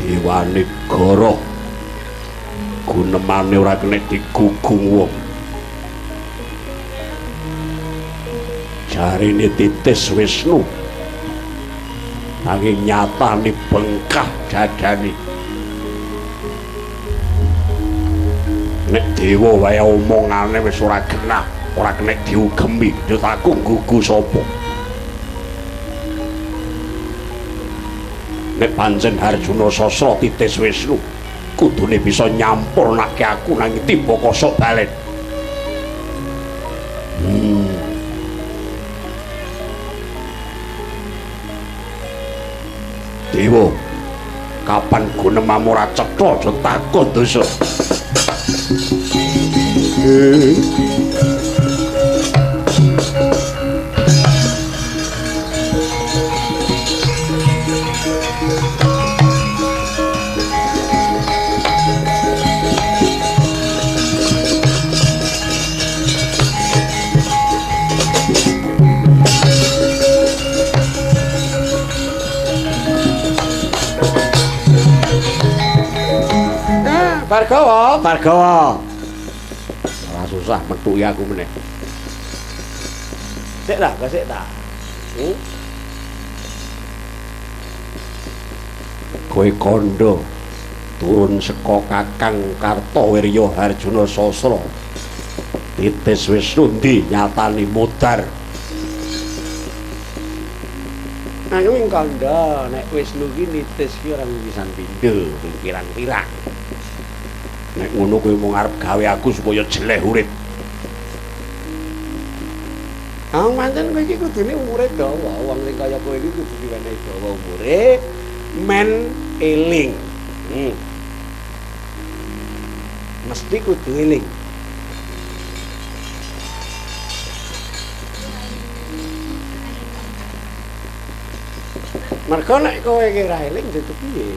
Dewanegara gunemane ora kena digugung wong. Jarine Titis Wisnu nanging nyatane bengkah dadane. Nek dewa wae omongane wis ora genah, ora kena diugemi, yo aku gugu sapa? Nek pancen Harjuna Sasra Titis Wisnu kudune bisa nyampurnake aku nang tiba kosok balen. Dewa, kapan gunemamu ora cetha aja takon dosa. Bargawa, Bargawa. Ora susah metuki aku meneh. Sik ta, sik ta. Kowe kandha turun saka Kakang Kartawirya Harjuna Sasra. Titis Wisnu ndi nyatani mudhar. Nanging kandha nek Wisnu ki nitis ki ora wisan pindho, pirang-pirang. Nek ngono kowe mung arep gawe aku supaya jeleh urip. Pancen kowe iki kudune umure dawa, wong sing kaya kowe iki kudu diwenehi dawa umure, men eling. Mesti kudu eling. Mergo nek kowe iki ora eling dadi piye?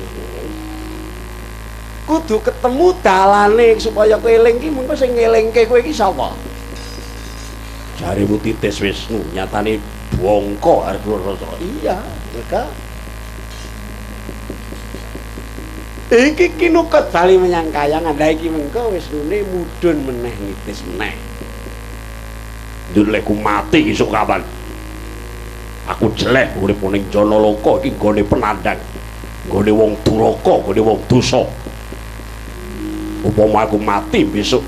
Kudu ketemu dalane supaya kowe eling ki mengko sing ngelingke kowe iki sapa? Jarimu Titis Wisnu nyatane bangka Harjuna Sasra. Iya, mereka iki kinukut bali menyang kayangan. Lah iki mengko Wisnune mudhun meneh nitis meneh. Ndulekku mati isuk kapan? Aku jelek urip ning Janaloka iki nggone penandang. Nggone wong duraka, nggone wong dosa. Upama aku mati besok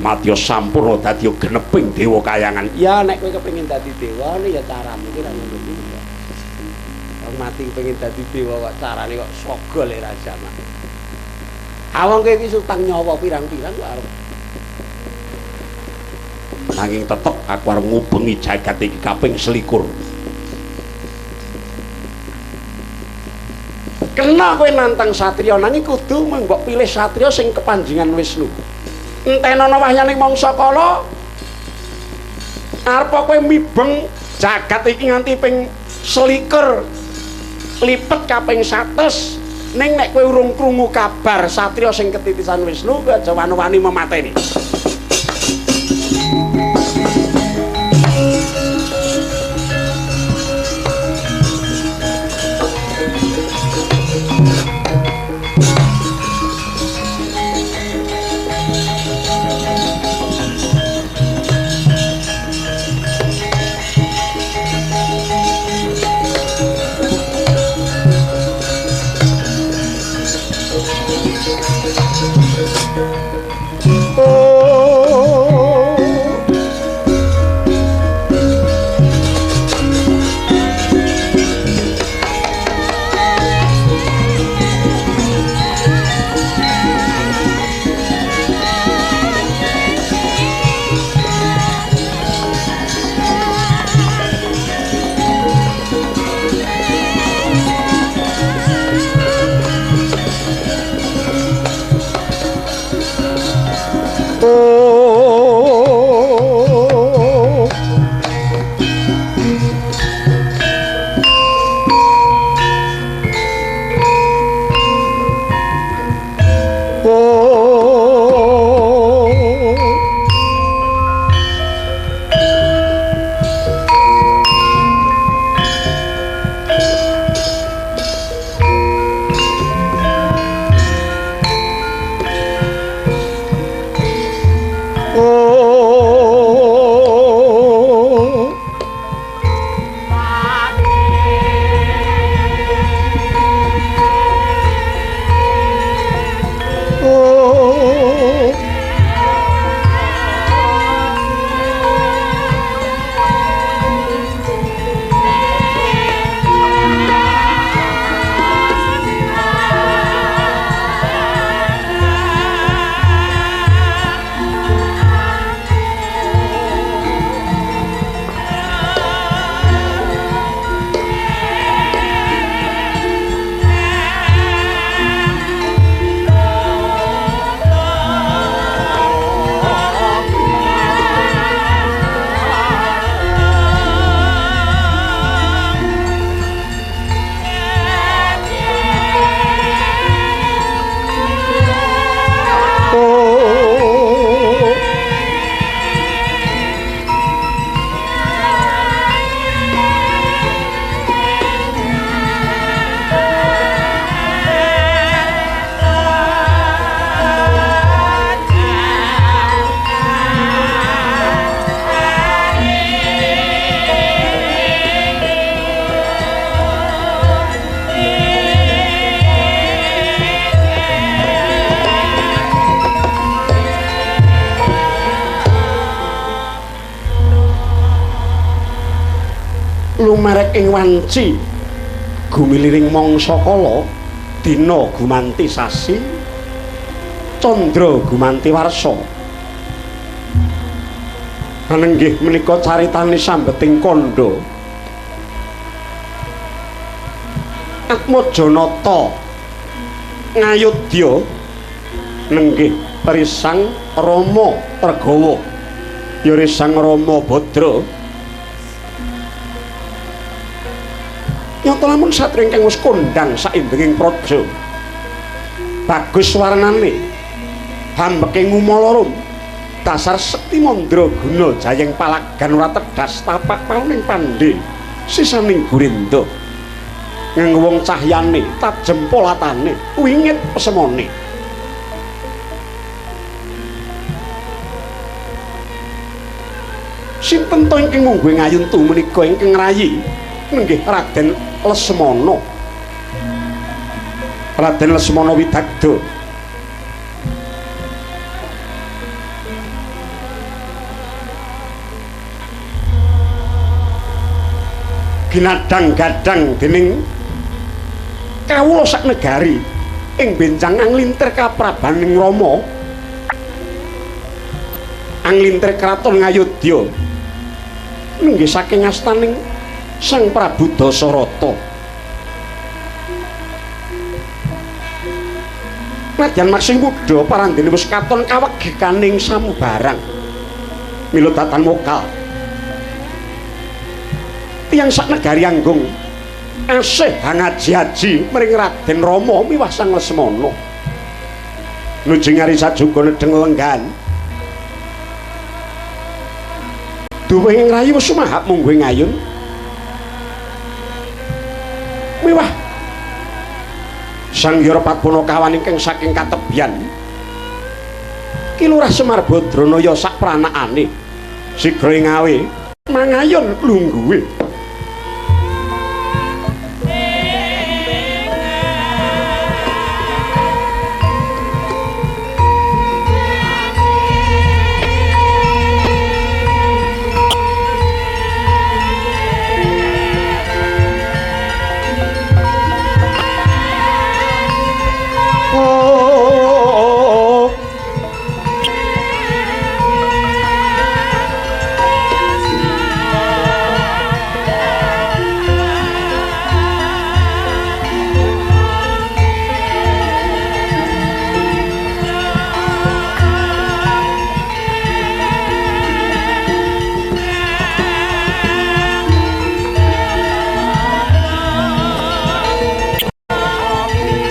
mati sampurna dadi geneping dewa kayangan. Ya nek kowe kepengin dadi dewa ya caramu ki ra ngono kuwi. Wong mati kepengin dadi dewa kok carane kok sogo le raja mak. Awang kowe iki sutang nyawa pirang-pirang kok arep. Nanging tetep aku arep ngubengi jagat iki kaping 21. Kena kowe nantang satriya nanging kudu mbok pilih satriya sing kepanjingan Wisnu. Entenono wahyaning mangsa kala arep kowe mibeng jagat iki nganti ping 21 lipet kaping 100 ning nek kowe urung krungu kabar satriya sing ketitisan Wisnu kowe aja wani-wani memateni. lumerek ing wanci gumiliring mangsa kala dina gumanti sasi candra gumanti warsa anenggih menika caritane sambeting kandha Atmajanata ngayodya nenggih risang Rama Regawa ya risang Rama Badra nyata lamun satria ingkang wis kondhang saindenging praja bagus warnane hambeke ngumalarum dasar sekti mandraguna jayeng palagan ora tedhas tapak pauning pandhe sisaning Gurindha nganggo wong cahyane tajem polatane wingit pesemone sinten to ingkang mungguh ngayun tu menika ingkang rayi nenggih Raden Lesmana Raden Lesmana Widagda ginadang-gadang dening kawula sak negari ing benjang anglintir kaprabaning Rama anglintir kraton Ngayodya nenggih saking astaning Sang Prabu Dasarata nadyan maksing mudha parandene wis katon kawegekaning samubarang mila datan mokal tiyang sak negari Anggung asih hangaji-aji mring Raden Rama miwah Sang Lesmana nuju ngarisa juga nedeng lenggan duwe ing rayi wis sumahap mungguh ngayun miwah Sang Hyara Padmanakawan ingkang saking katebyan Ki Lurah Semar Badranaya sak pranakane sigra ngawe mangayun lungguhe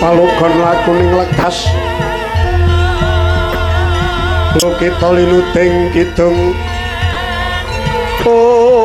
palogon lakuning lekas lokita linuting kidung oh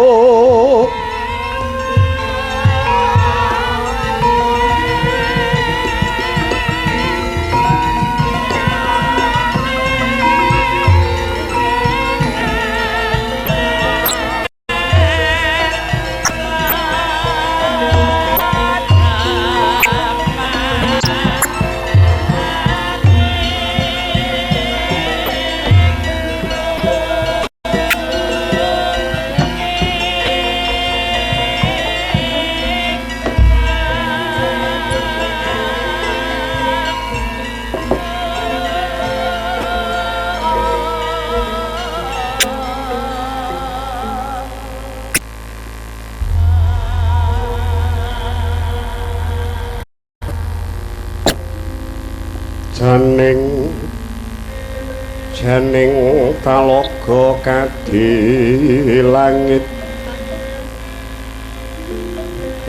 janing talaga kadhi langit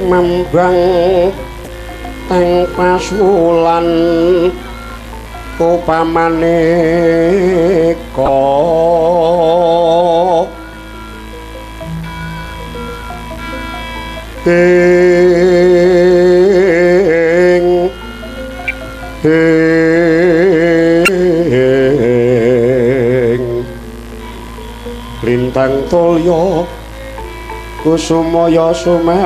mambang teng pasulan upamane lintang tulya kusumaya sumewur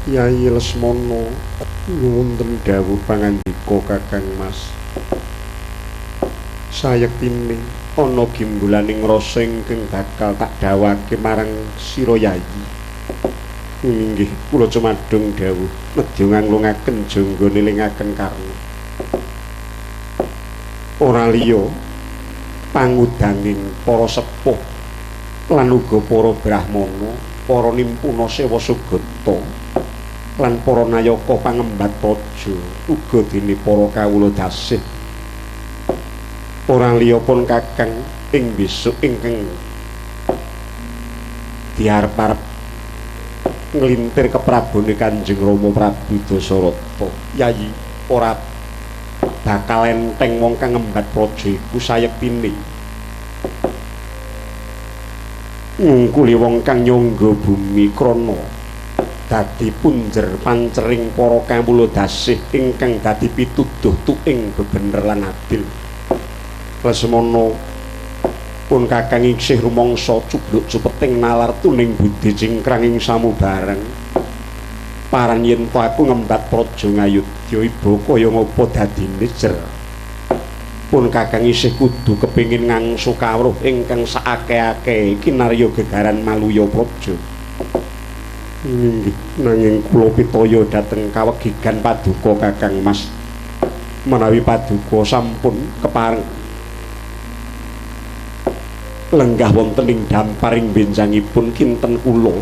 Yai Lesmana wonten dawuh pangandika Kakang Mas. Sayektine ana gimbulaning rasa ingkang bakal tak dawuhake marang sira Yayi. Inggih kula cumadung dawuh nedya nganglungaken jangga nelingaken karna. Ora liya pangudanging para sepuh lan uga para brahmana, para nimpuna sewa sugata lan para nayaka pangembat praja uga dene para kawula dasih. Ora liya pun Kakang ing besok ingkang diarep-arep nglintir keprabone Kanjeng Rama Prabu Dasarata. Yayi ora bakal enteng wong kang ngembat praja iku sayektine ngungkuli wong kang nyangga bumi krana dadi punjer pancering para kawula dasih ingkang dadi pituduh tuing bebener lan adil. Lesmana pun Kakang isih rumangsa cubluk cupeting nalar tuning budi cingkrang ing samubareng. Paran yen to aku ngembat praja ngayudha iba kaya ngapa dadine jer. Pun Kakang isih kudu kepingin ngangsu kawruh ingkang saakeh-akeh kinarya gegaran maluya praja. Nanging kula pitaya dhateng kawegigan paduka Kakang Mas. Menawi paduka sampun kepareng lenggah wonten ing damparing benjangipun kinten kula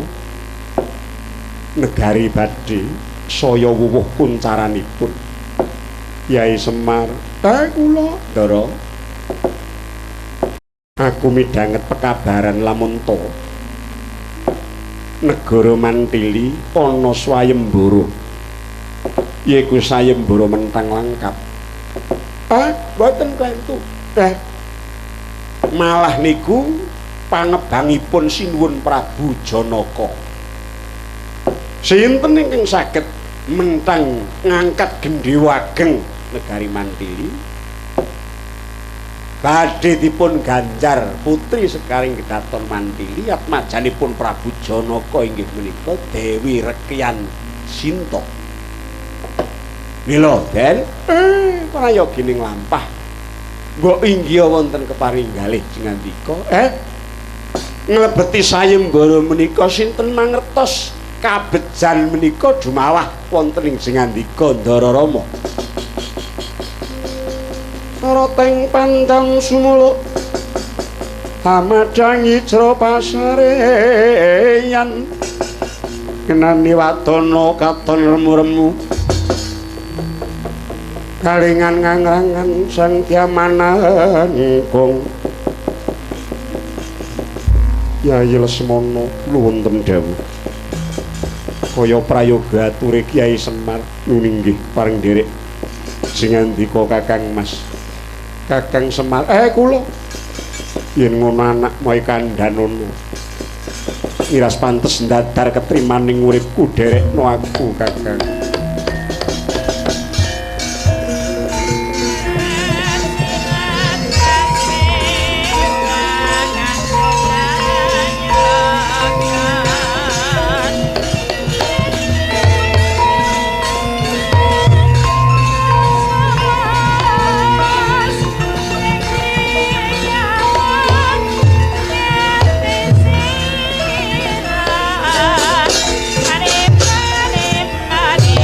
negari badhe saya wuwuh kuncaranipun. Yai Semar, kula Ndara. Aku midhanget pekabaran lamun to negara Mantili ana swayembara. Yaiku sayembara mentang langkap. Boten kantu. Malah niku pangebangipun Sinuwun Prabu Janaka. Sinten ingkang saged mentang ngangkat gendhewa ageng negari Mantili badhe dipun ganjar putri sekaring Kedaton Mantili atmajanipun Prabu Janaka inggih menika Dewi Rekyan Sinta. Mila Den prayogining lampah mbok inggih wonten keparinggalih ngandika nglebeti sayembara menika sinten mangertos kabejan menika dumawah wonten ing ngandika Ndara Rama. Sarateng pandang sumuluk hamadangi jero pasareyan kenani wadana katon remu-remu kalingan ngangrangan sang Dyamanangkung. Yai Lesmana wonten dawuh kaya prayoga ature Kyai Semar nggih paring nderek sing ngandika Kakang Mas. Kakang Semar kula yen ngono anak moe kandhanono miras pantes ndadar ketrimaning uripku derekno aku Kakang. Mani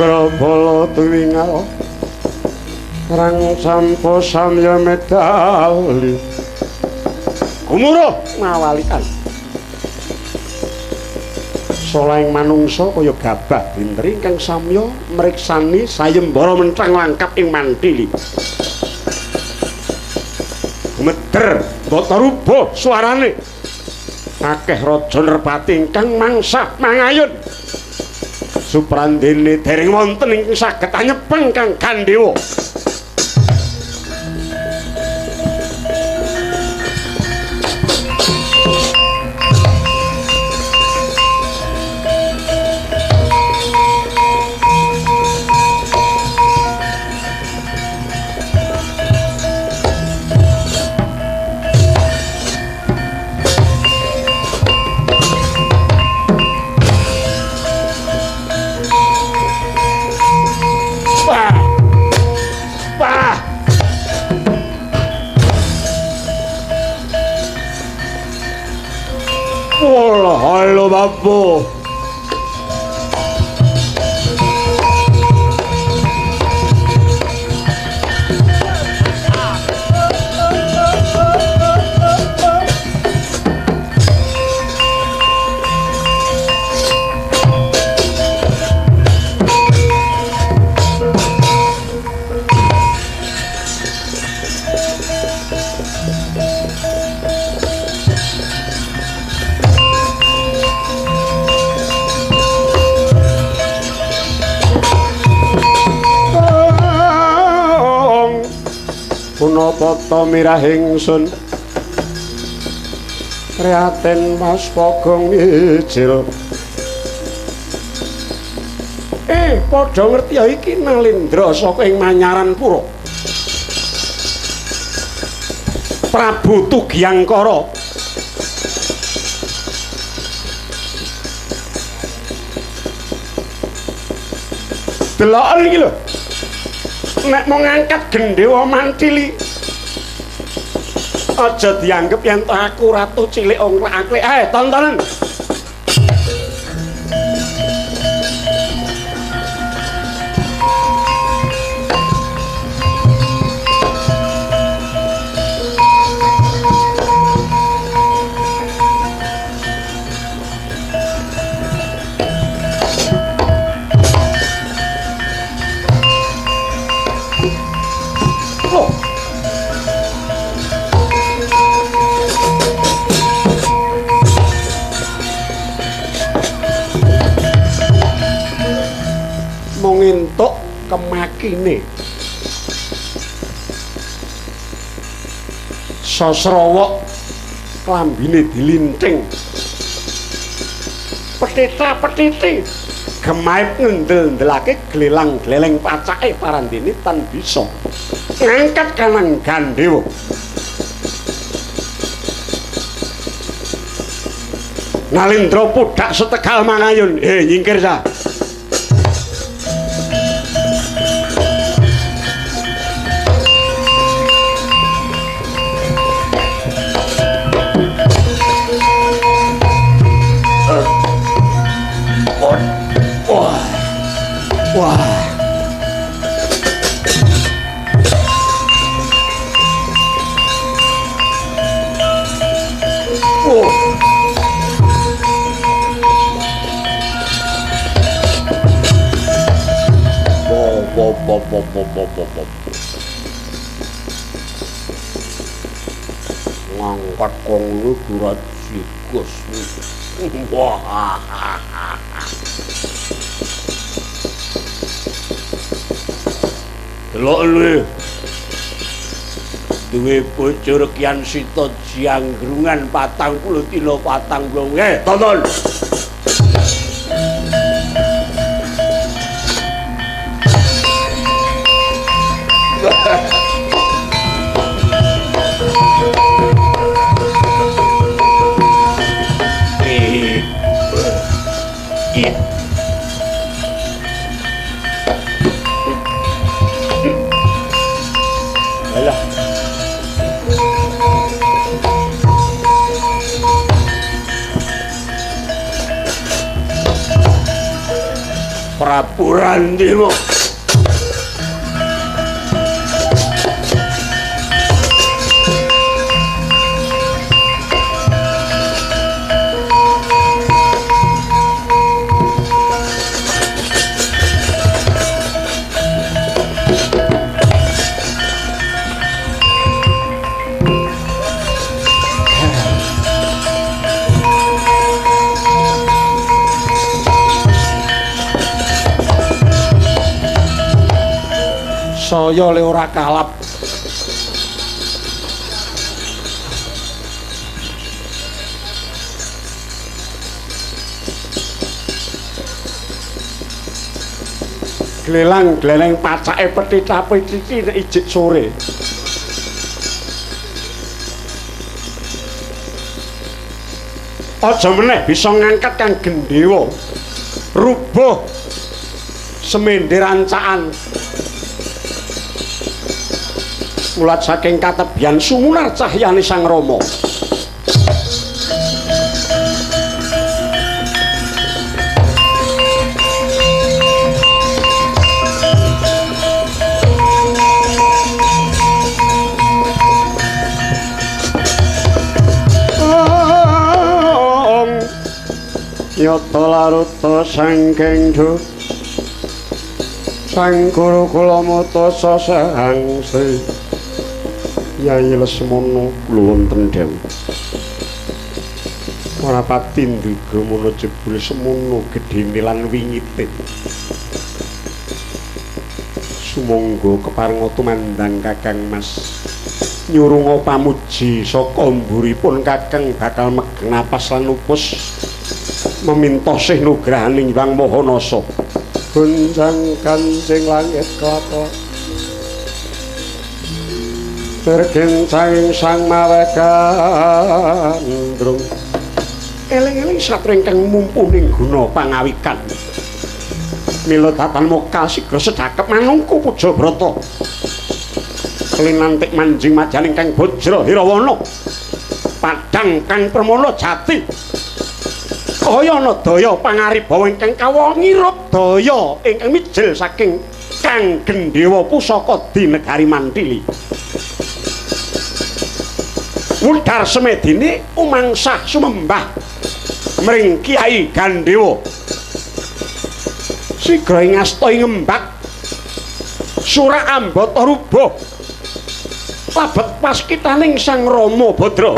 Grabala tuwingal rang sampo samya medali Gumuruh ngawalikan Solaing manungsa kaya gabah bintri ingkang samya mriksani sayembara mentrang langkap ing mandili Gumeter bata rubuh suarane akeh raja nerpati ingkang mangsa mangayun suprandene dereng wonten ing saged anyepeng kang Gandewa Halo Bapu Punapata mirahing sun Prihatin Mas Pogong ijil padha ngerti ya iki Nalindra saka ing Manyaran Pura Prabu Tugiangkara deloken iki lho nek mau ngangkat Gendhewa Mantili aja dianggep yen aku ratu cilik ongklek-angklek tontonan ngentuk kemakine Sasrawa klambine dilinting petita-petiti gemaip ngendel-ndelake glelang-gleleng pacake parandene tan bisa ngangkat kanang Gandewa Nalindra pudak setegal mangayun nyingkir sa Wah. Ngangkat kong lu durat sikus. Wah. Delok lu duwe bojo Rekyan Sita Janggrungan 40 kilo 40 tonton Prabu Randima. Saya le ora kalap. Glelang-gleleng pacake pethi-tapi iki nek ijik sore. Aja meneh bisa ngangkat kang gendhewa. Rubuh semende rancaan. Ulat saking katebian sumunar cahyane Sang Rama. Yata laruta sangking du Sang Guru kula mata sasangsi Yai Lesmana kula wonten dewe. Ora pati nduga mono jebule semono gedhene lan wingite. Sumangga keparenga tumandang Kakang Mas. Nyurunga pamuji saka mburipun Kakang bakal megeng napas lan upus memintoh nugrahaning Hyang Mahanasa. Gunjang kancing langit kelapa. Bergencang sang mawekandrung eling-eling satria ingkang mumpuni guna pangawikan mila tatan moka sigra sedhakep manungku puja brata kelinantik manjing majan ingkang bajra hirawana padhang kang pramana jati kayana daya pangaribawa ingkang kawangirup daya ingkang mijil saking kang gendhewa pusaka di negari Mantili. Wudhar semedine umangsah sumembah mring Kyai Gandhewa. Sigra ing asta ngembak Sura Ambata rubuh. Labet paskitaning Sang Rama Badra.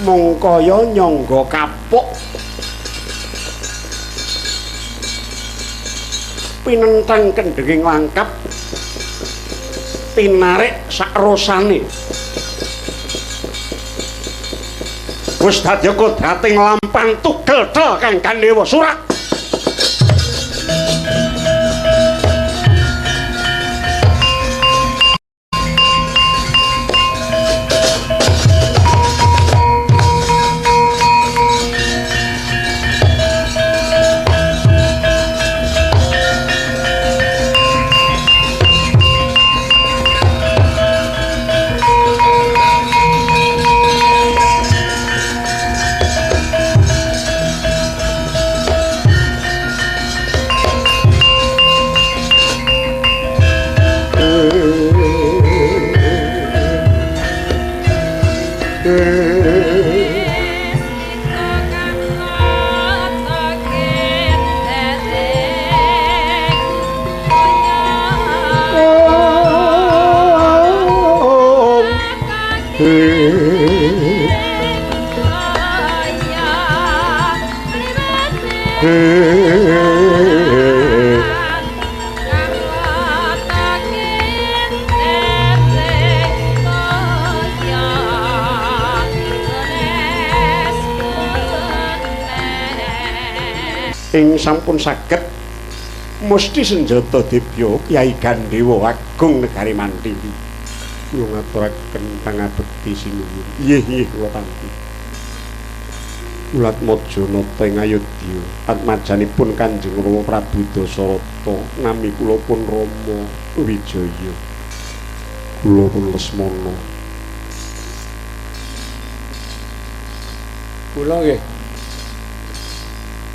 Mongkaya nyangga kapuk pinentang kendhenging langkap pinarik sakrosane wis dadi kodrating lampang tugel to Kang Gandhewa Surak. ing sampun saged Musti Senjata Debya Kyai Gandewa Agung Negari Mantili. Kula ngaturaken pangabekti sinuwun. Nggih kula tampi. Ulat Maja nata ing Ayodya atmajanipun Kanjeng Rama Prabu Dasarata nami kula pun Rama Wijaya. Kula pun Lesmana. Kula nggih.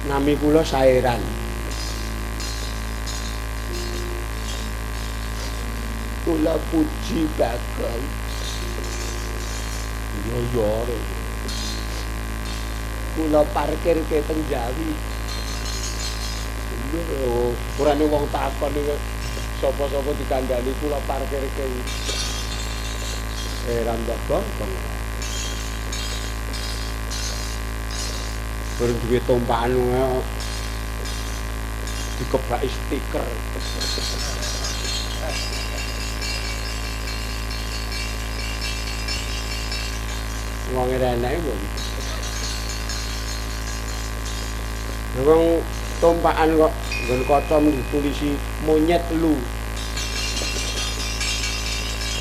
Nami kula Saeran. Kula Puji Bagong. Yo kula parkir ke teng Jawi. Urane wong takon iki sapa-sapa dikandhani kula parkir ke. Heran Bagong. Bareng duwe tompakan dikebaki stiker. Wong enak kok. Wong tompakan kok nggon kaca ditulisi monyet lu.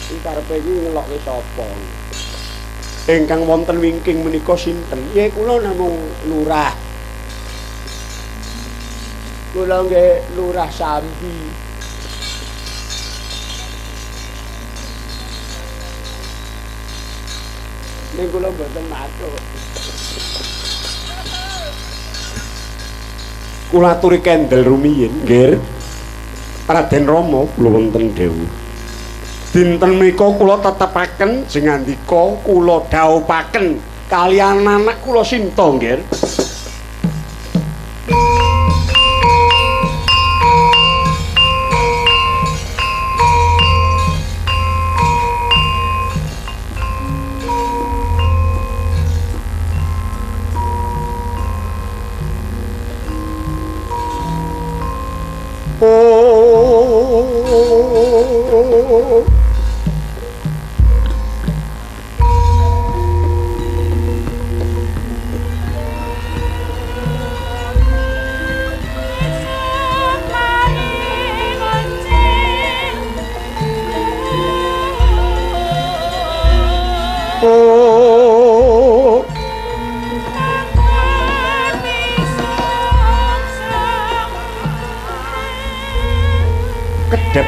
Iki karepe iki ngelokke sapa? Ingkang wonten wingking menika sinten? Ya kula namung lurah. Kula nggih Lurah Sambi. Ning kula mboten matur. Kula aturi kendel rumiyin, nggih. Raden Rama kula wonten dawuh. Dinten menika kula tetepaken jeng andika kula dhaupaken kaliyan anak kula Sinta, nggih.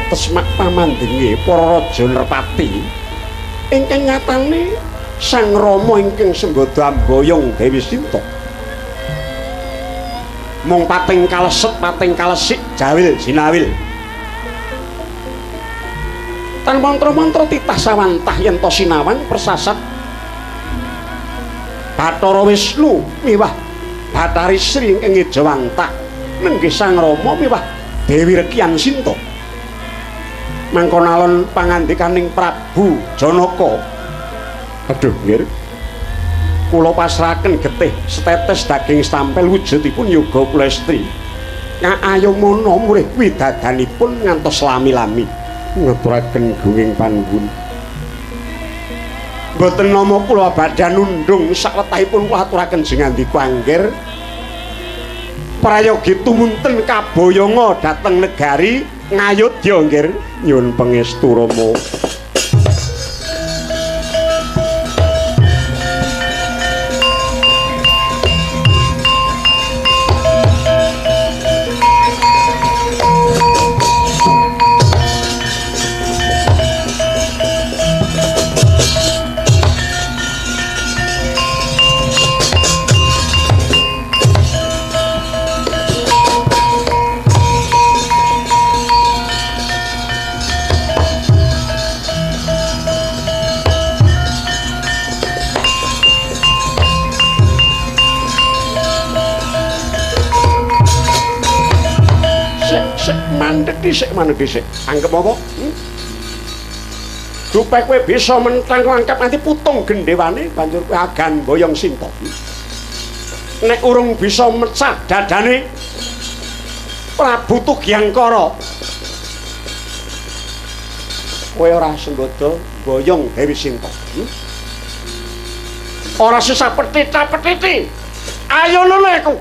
Tesmak pamandenge para raja Nerpati ingkang nyatane Sang Rama ingkang sembada amboyong Dewi Sinta mung pating kaleset pating kalesik jawil jinawil tan mantra-mantra titah sawantah yen to sinawan persasat Bathara Wisnu miwah Bathari Sri ingkang ngejawantah nenggih Sang Rama miwah Dewi Rekyan Sinta mangkon alon pangandikaning Prabu Janaka. Aduh, nggih. Kula pasrahaken getih setetes daging stampel wujudipun yoga kulestri. Ngayomana murih widadanipun ngantos lami-lami. Ngaturaken gunging panuwun. Mboten nama kula badhe nundung sawetahipun kula aturaken jeng andika angger. Prayogi tumunten kaboyonga dhateng negari Ngayodya nggih nyuwun pangestu Rama. Mandek dhisik. Anggep apa? Supaya kowe bisa mentang angkat nanti putung gendhewane banjur kowe agan boyong Sinta. Nek urung bisa mecah dadane Prabu Tugyangkara. Kowe ora senggoda boyong Dewi Sinta. Ora sisa petita-petiti. Ayo lho aku.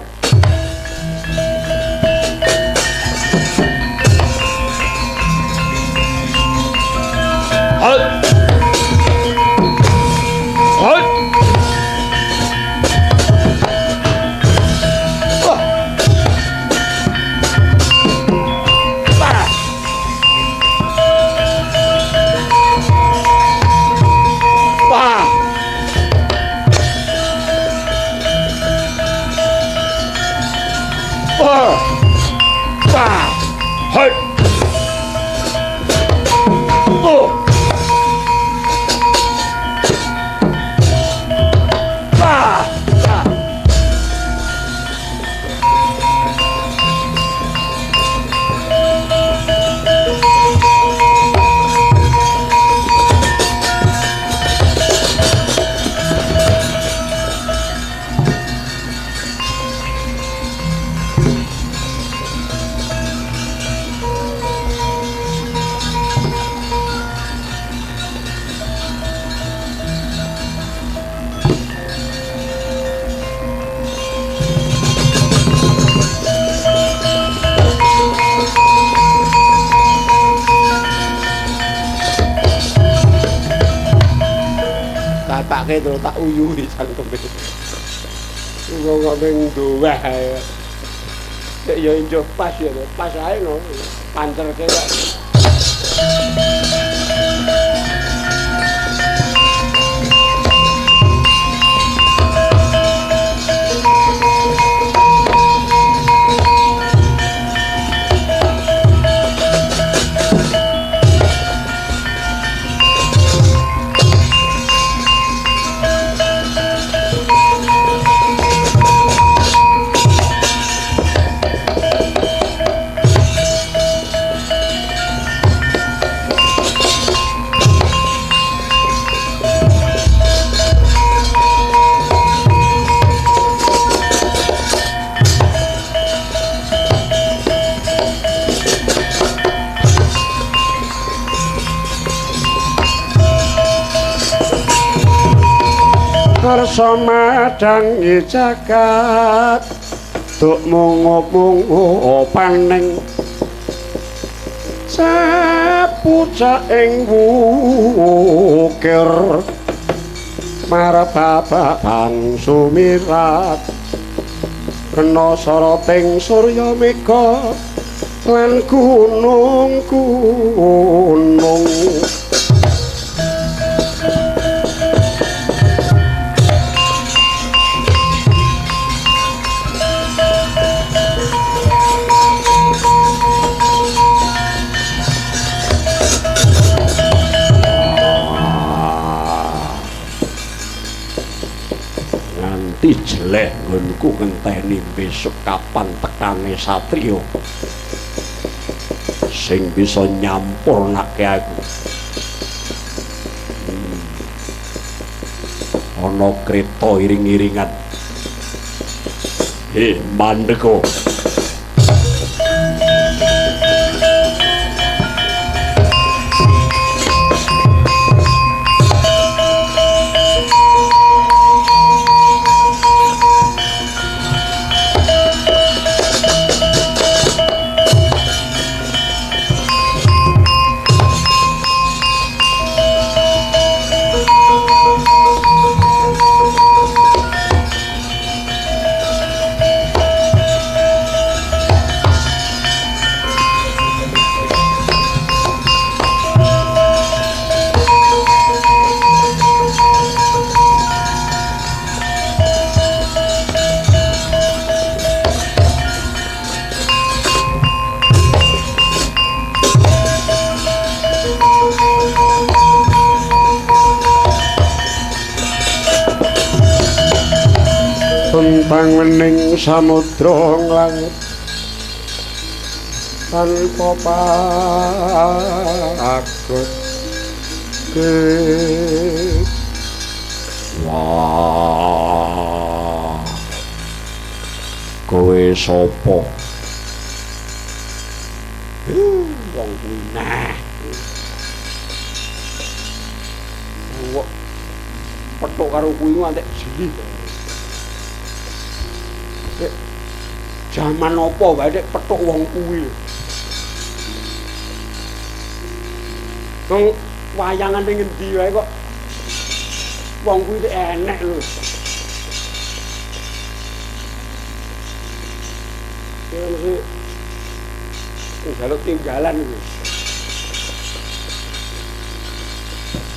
Katake terus tak uyuhi cangkeme. Wong ning duweh ae. Nek yo enjo pas ya, pas ae no. Pancerke kok. Karsa madangi jagat tuk mungu-mungu paning sapucak ing wukir marbaban sumirat kena soroting surya mega lan gunung-gunung jelek nggonku ngenteni besok kapan tekane satriya sing bisa nyampurnake aku. Ana kreta iring-iringan. Mandeka. Tumpang wening samudra langit tanpa pakut wah kowe sapa wong kuwi nah kok petuk karo kuwi ngantek jeli. Jaman apa wae nek petuk wong kuwi. Wong wayangan ning endi wae kok wong kuwi enek lho. Ya mesti njaluk tinggalan kuwi.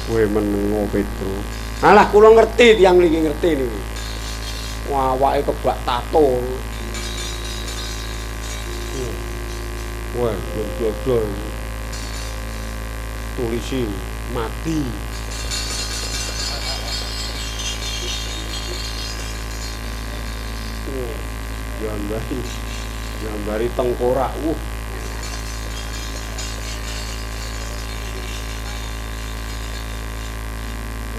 Kowe menengo Petro. Alah kula ngerti tiyang niki ngerti niki. Wah, awake kebak tato. Wah, dodol. Tulisi mati. Gambari tengkorak.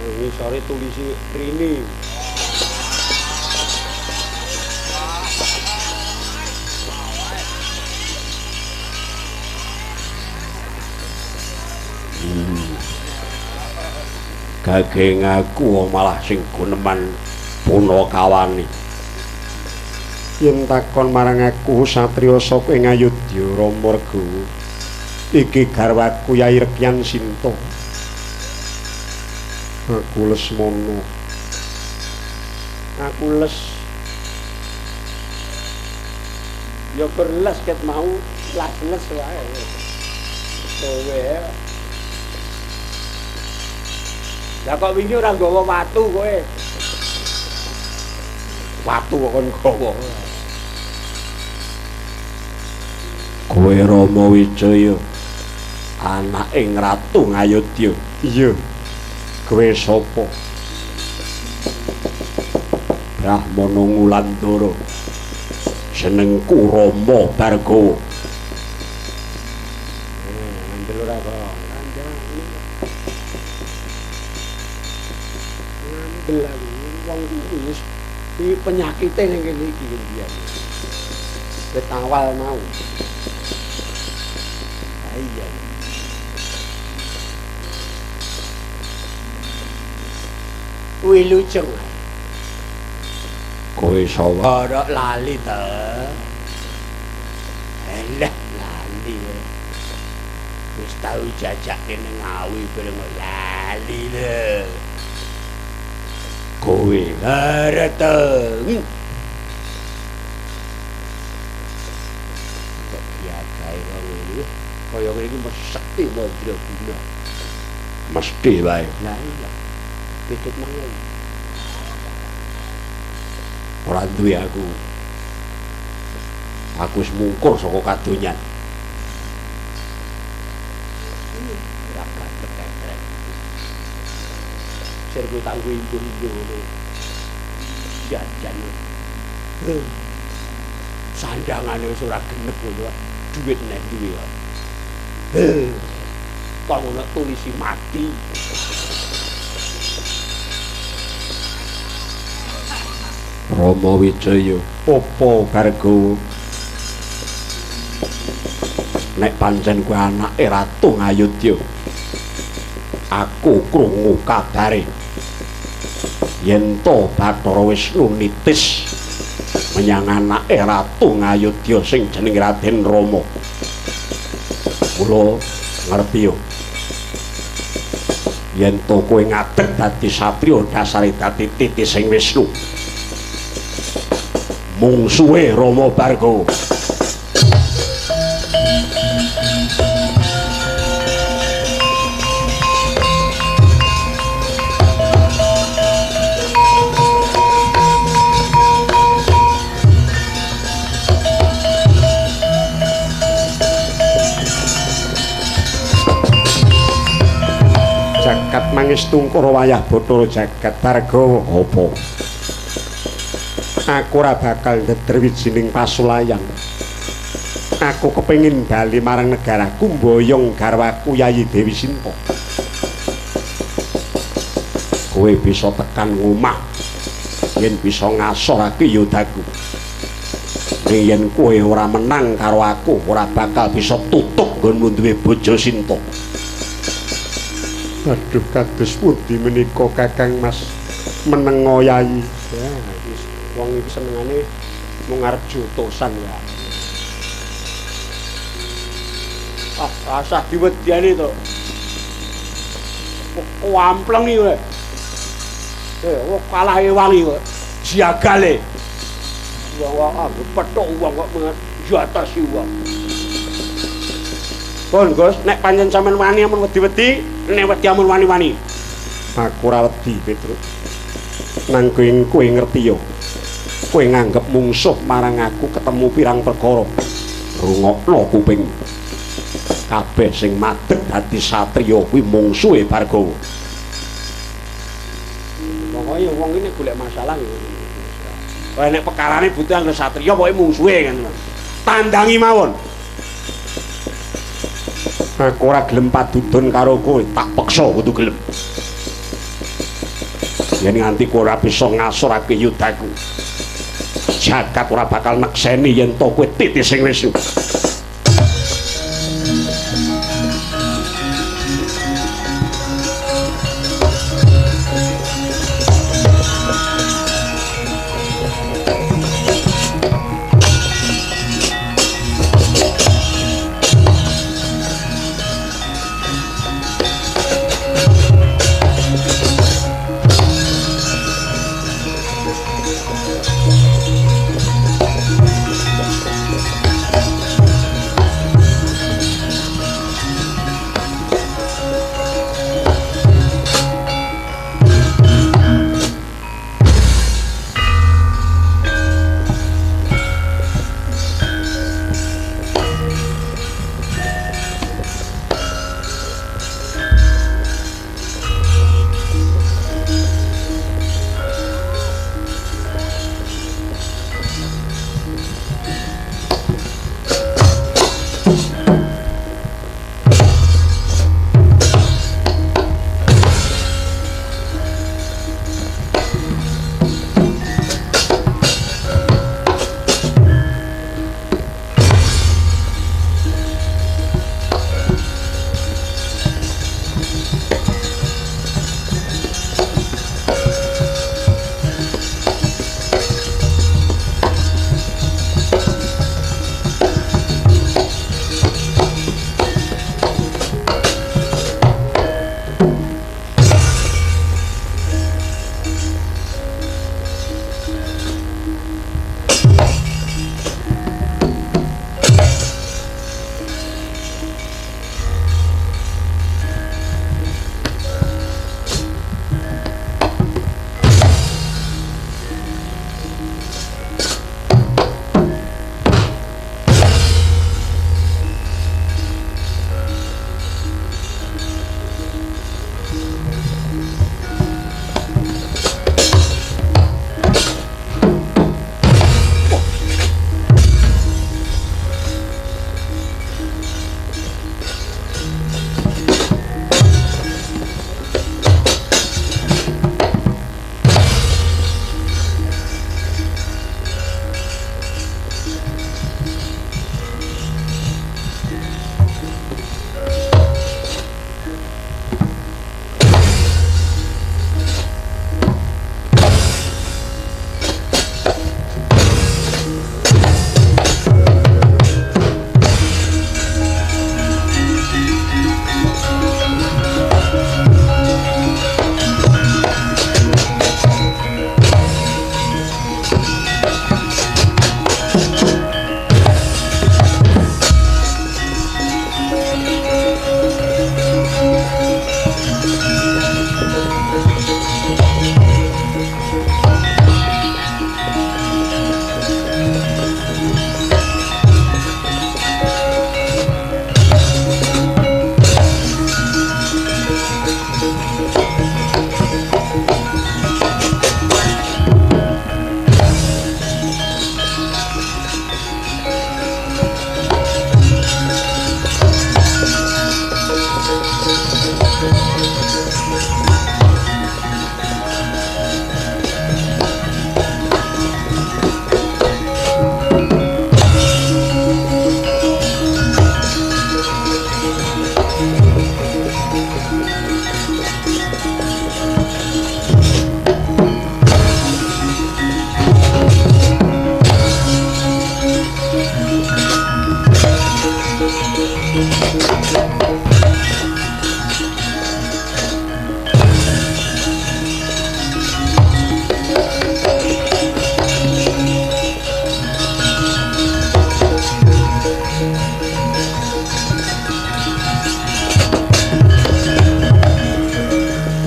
Ini sore tulisi Rini. Gageng aku malah sing guneman Punakawani. Yen takon marang aku satriya saka ing Ayodya Rama Regawa, iki garwaku Yai Rekyan Sinta. Aku Lesmana. Aku les. Ya berles ket mau les wae. Kowe. Lah kok wingi ora nggawa watu kowe. Watu kok kon gawa. Kowe Rama Wijaya, anak ing Ratu Ngayodya. Iya. Kowe sapa? Brahmana Ngulandara. Jenengku Rama Bargawa. Andel ora kok. Andel wong wis iki penyakite ning kene iki biyen. Wis awal mau. Iya. Kuwi lucu. Kowe sapa lali ta? Elah lali. Wis tau jajak kene Ngawi bareng lali lho. Kowe arep kaya iki mesti mandra guna. Mesti wae. Lah iya. Pikir mangga. Ora duwe aku. Aku wis mungkur saka kadonyan. Ora katek-katek. Serbu tanggu ibu-ibu ngono. Jajan. Sandangane wis ora genep ngono. Duit nek duwe wae. Kok ngono tulisi mati. Rama Wijaya, apa Bargawa? Nek pancen kuwi anake Ratu Ngayodya, aku krungu kabare yen to Bathara Wisnu nitis menyang anake Ratu Ngayodya sing jeneng Raden Rama. Kula ngerti yo. Yen to kowe ngadeg dadi satriya dasare dadi titising Wisnu. Mungsuhe Rama Bargawa. Jagat mangestu karo wayah Bathara Jagat Bargawa apa? Aku ora bakal ndeder wijining pasulayang. Aku kepengin bali marang negaraku mboyong garwaku Yayi Dewi Sinta. Kowe bisa tekan ngomah yen bisa ngasorake yodhaku. Yen kowe ora menang karo aku, ora bakal bisa tutuk nggonmu duwe bojo Sinta. Aduh kados pundi menika Kakang Mas menengo Yayi. Ya, wong iki senengane mung arep jotosan ya. Asah diwediani to. Wampleng iki kowe. Kalah wali kowe. Jagale. Wong aku petuk wong kok jatas wong. Pun Gus, nek pancen sampean wani amun wedi-wedi, nek wedi amun wani-wani. Aku ora wedi, Petrus. Nang kowe ngerti yo. Kowe nganggep mungsuh marang aku ketemu pirang perkara. Rungokno kuping. Kabeh sing madeg dadi satriya kuwi mungsuhe Bargawa. Pokoke wong iki nek golek masalah yo. Kaya nek pekarane butuh anggo satriya pokoke mungsuhe kan. Tandangi mawon. Aku ora gelem padudon karo kowe, tak peksa kudu gelem. Yen nganti kowe ora bisa ngasorake yudaku. Jagat ora bakal nekseni yen to kowe titis sing wis.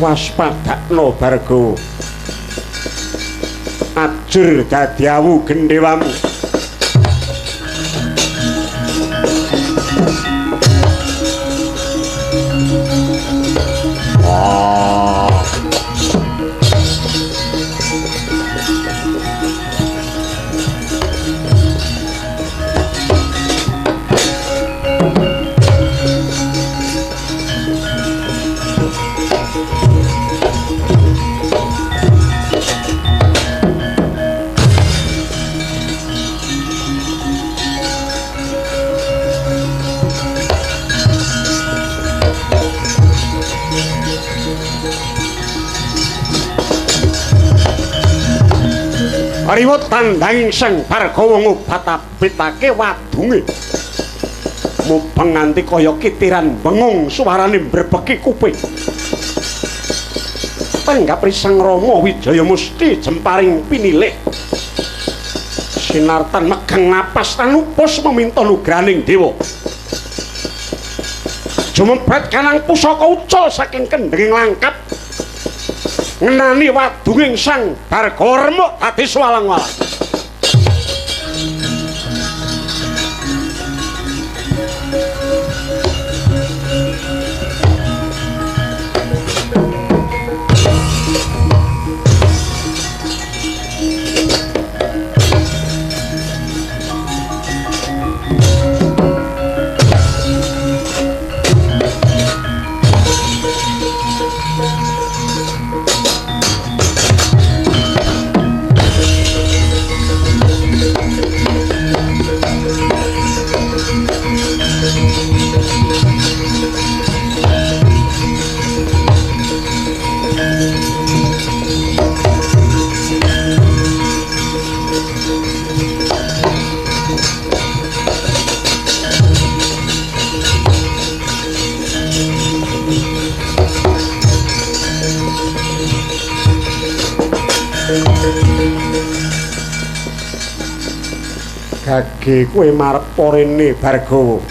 waspadakno Bargawa. Ajur dadi awu gendhewamu. Riwut tandhanging Sang Bargawa ngubatabitake wadunge. Mubeng nganti kaya kitiran bengung suarane mbrebeki kuping. Panggapri Sang Rama Wijaya Musti jemparing pinilih. Sinartan megang napas lan upus meminta nugraning dewa. Jumempret kanang pusaka ucul saking kendhenging langkap. Ngenani wadunging Sang Bargawa remuk dadi swalang-walang. Gage kowe marep rene Bargawa.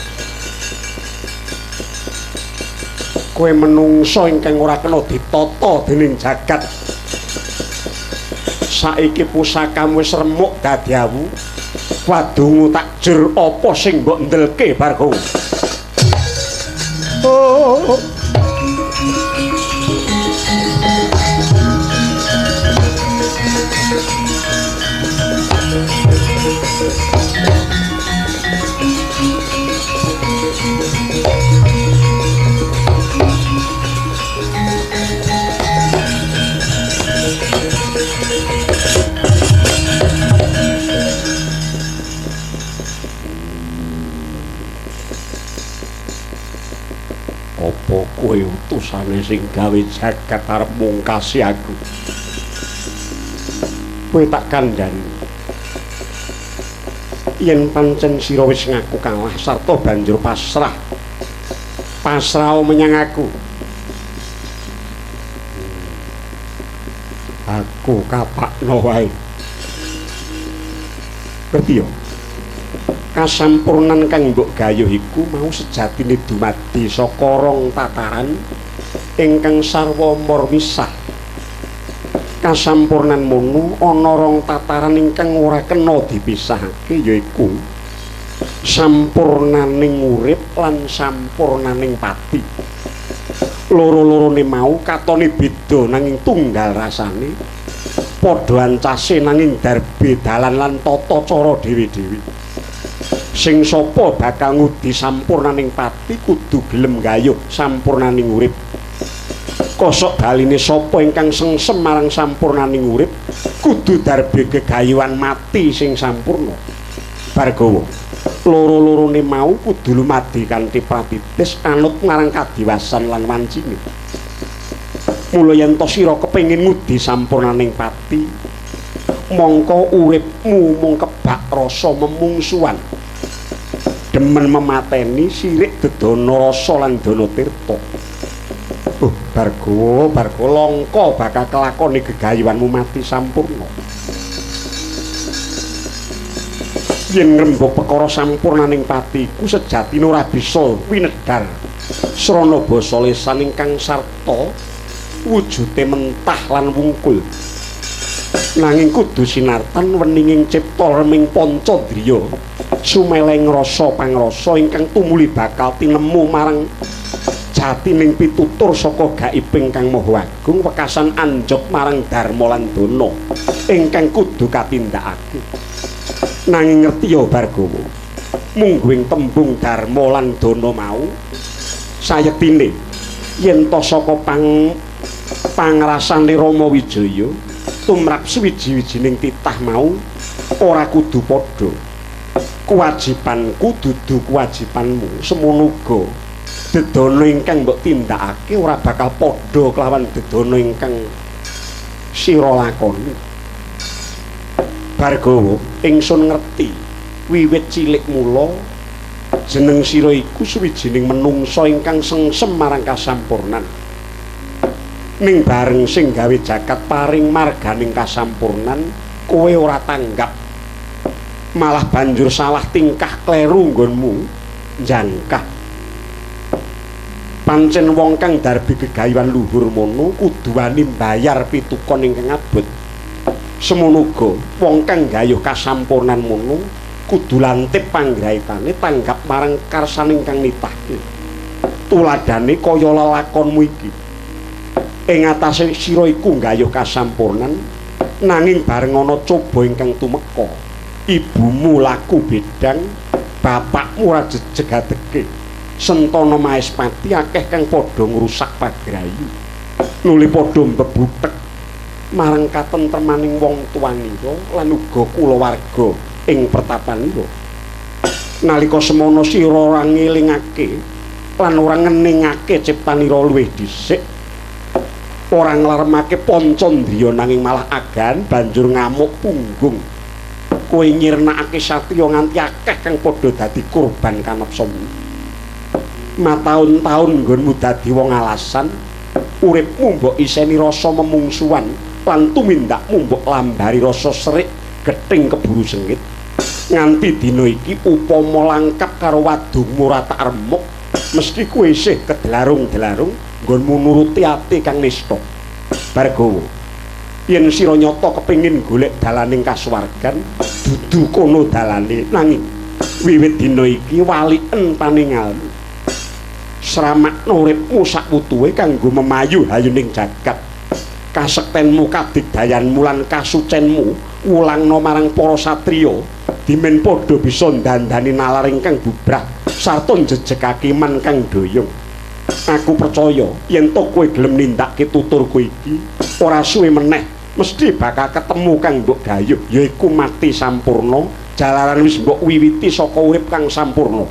Kowe menungso ingkang ora kena ditata dening jagat. Saiki pusakamu wis remuk dadi awu. Wadungmu tak jur apa sing mbok ndelke Bargawa? Oh. Apa kowe utusane sing gawe jagat arep mungkasi aku? Kowe tak kandhani. Yen pancen sira wis ngaku kalah sarta banjur pasrah. Pasrah menyang aku. Aku kapakno wae. Ngerti yo? Kasampurnan kang mbok gayuh iku mau sejatine dumadi saka rong tataran ingkang sarwa misah. Kasampurnan mono ana rong tataran ingkang ora kena dipisahake yaiku sampurnaning urip lan sampurnaning pati. Loro-lorone mau katone beda nanging tunggal rasane, padha ancase nanging darbe dalan lan tata cara dhewe-dhewe. Sing sapa bakal ngudi sampurnaning pati kudu gelem gayuh sampurnaning urip. Kosok baline sapa ingkang sengsem marang sampurnaning urip kudu darbe gegayuhan mati sing sampurna. Bargawa, loro-lorone mau kudu lumadi kanthi pratitis anut marang kadiwasan lan wancine. Mula yen to sira kepengin ngudi sampurnaning pati, mongko uripmu mung kebak rasa memungsuhan. Demen memateni sirik dedana rasa lan dana tirta. Bargawa langka bakal kelakoni gegayuhanmu mati sampurna. Yen ngrembug perkara sampurnaning pati iku sejatine ora bisa winedhar srana basa lesan ingkang sarta wujude mentah lan wungkul nanging kudu sinartan weninging cipta reming pancadriya sumeleng rasa pangrasa ingkang tumuli bakal tinemu marang jatining pitutur saka gaibing kang maha agung wekasan anjuk marang dharma lan dana ingkang kudu katindakake nanging ngerti ya Bargawa mungguing tembung dharma lan dana mau sayektine yen to saka pangrasane Rama Wijaya tumrap suwiji-wijining titah mau ora kudu padha kewajibanku dudu kewajibanmu semono uga dedana ingkang mbok tindakake ora bakal padha kelawan dedana ingkang sira lakoni Bargawa ingsun ngerti wiwit cilik mula jeneng sira iku suwijining menungsa ingkang sengsem marang kasampurnan ning bareng sing gawe jagat paring marganing kasampurnan kowe ora tanggap malah banjur salah tingkah kleru nggonmu njangkah pancen wong kang darbi gegayuhan luhur mono kudu wani mbayar pitukon ingkang abot semono uga wong kang gayuh kasampurnan mono kudu lantip panggraitane tanggap marang karsane ingkang nitahke tuladhane kaya lelakonmu iki ing atase sira iku gayuh kasampurnan nanging bareng ana coba ingkang tumeka ibumu laku bedang bapakmu ora jegadege Sentana Maespati akeh kang padha ngrusak pagrayu nuli padha mbebutek marang katentremaning wong tuanira lan uga kulawarga ing pertapanira nalika semana sira ora ngelingake lan ora ngeningake ciptanira luwih dhisik ora nglaremake Pancandriya nanging malah agan banjur ngamuk punggung kowe nyirnakake satriya nganti akeh kang padha dadi kurban kanepsamu mataun-taun nggonmu dadi wong alasan uripmu mbok iseni rasa memungsuhan lan tumindakmu mbok lambari rasa serik gething keburu sengit nganti dina iki upama langkap karo wadungmu ora tak remuk mesti kowe isih kedelarung-delarung nggonmu nuruti ati kang nista Bargawa yen sira nyata kepengin golek dalaning kasuwargan dudu kono dalane nanging wiwit dina iki walien paningalmu sramakna uripmu sakwutuhe kanggo memayu hayuning jagat kasektenmu kadigdayanmu lan kasucenmu wulangna marang para satriya dimen padha bisa ndandani nalar ingkang bubrah sarta njejegake iman kang doyong aku percaya yen to kowe gelem nindakake tuturku iki ora suwe meneh mesti bakal ketemu kang mbok gayuh yaiku mati sampurna jalaran wis mbok wiwiti saka urip kang sampurna